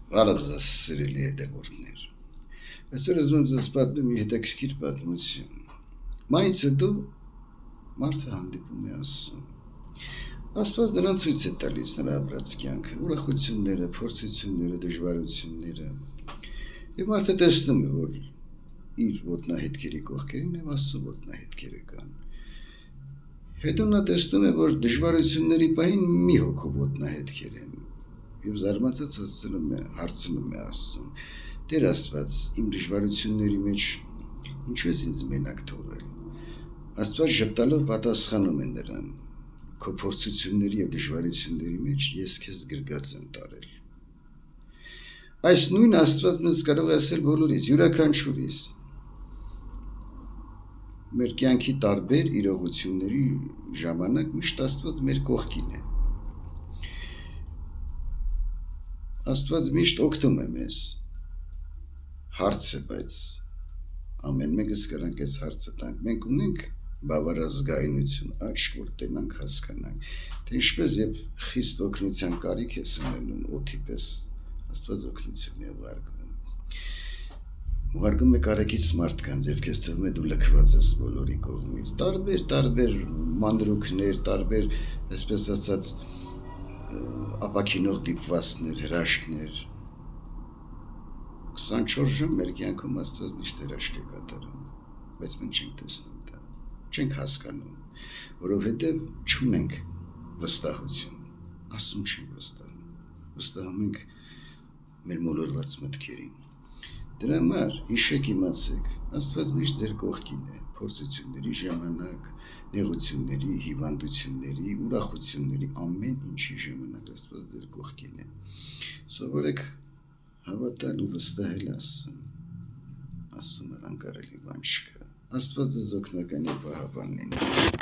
Բարև սիրելի հետևորդներ։ Այսօր ուզում եմ ձեզ պատմեմ մի հետաքրքիր պատմություն։ Մայից հետո մարդը հանդիպում է Աստծուն։ Աստված նրան ցույց է տալիս նրա ապրած կյանքը, ուրախությունները, փորձությունները, դժվարությունները։ Եվ մարդը տեսնում է, որ իր ոտնահետքերի կողքերին եւ Աստծո ոտնահետքերը կան։ Հետո նա տեսնում է, որ դժվարությունների պահին մի հոգու ոտնահետքեր են։ Եվ զարմացած հարցնում է Աստծուն. Տեր Աստված, իմ դժվարությունների մեջ ինչու ես ինձ մենակ թողել։ Աստված ժպտալով պատասխանում է նրան. Քո փորձությունների եւ դժվարությունների մեջ ես քեզ գրգած եմ տարել։ Այս նույն Աստված մեզ կարող է ասել բոլորիս, յուրաքանչյուրիս։ Մեր կյանքի տարբեր իրողությունների ժամանակ միշտ Աստված մեր կողքին է։ Աստված միշտ օգնում է մեզ։ Հարց է, բայց ամեն մեկս կրանք այս հարցը տանք։ Մենք ունենք բավարարազգայունություն, աչք, որ տենանք, հասկանանք, թե ինչպես եւ խիստ օգնության կարիք է ունենում օդի պես Աստված օգնություն է ուղարկում։ Ուղարկում է կարեկից մարդկանց, եւ քեզ թվում է դու լքված ես բոլորի կողմից։ Տարբեր մանրուքներ, տարբեր, այսպես ասած, ապակինող դիպվածներ, հրաշքներ։ 24 ժամ մեր կյանքում Աստված միշտ հրաշք է կատարում, բայց մենք չենք տեսնում դա, չենք հասկանում, որովհետև չունենք վստահություն, Աստծուն չենք վստահում, վստահում ենք մեր մոլորված մտքերին։ Դրա համար հիշեք, իմացեք, Աստված միշտ ձեր կողքին է, փորձությունների ժամանակ, նեղությունների, հիվանդությունների, ուրախությունների, ամեն ինչի ժամանակ Աստված ձեր կողքին է։ Սովորեք հավատալ ու վստահել Աստծուն, Աստծուն անկարելի բան չկա։ Աստված ձեզ օգնական եւ պահապան լինի։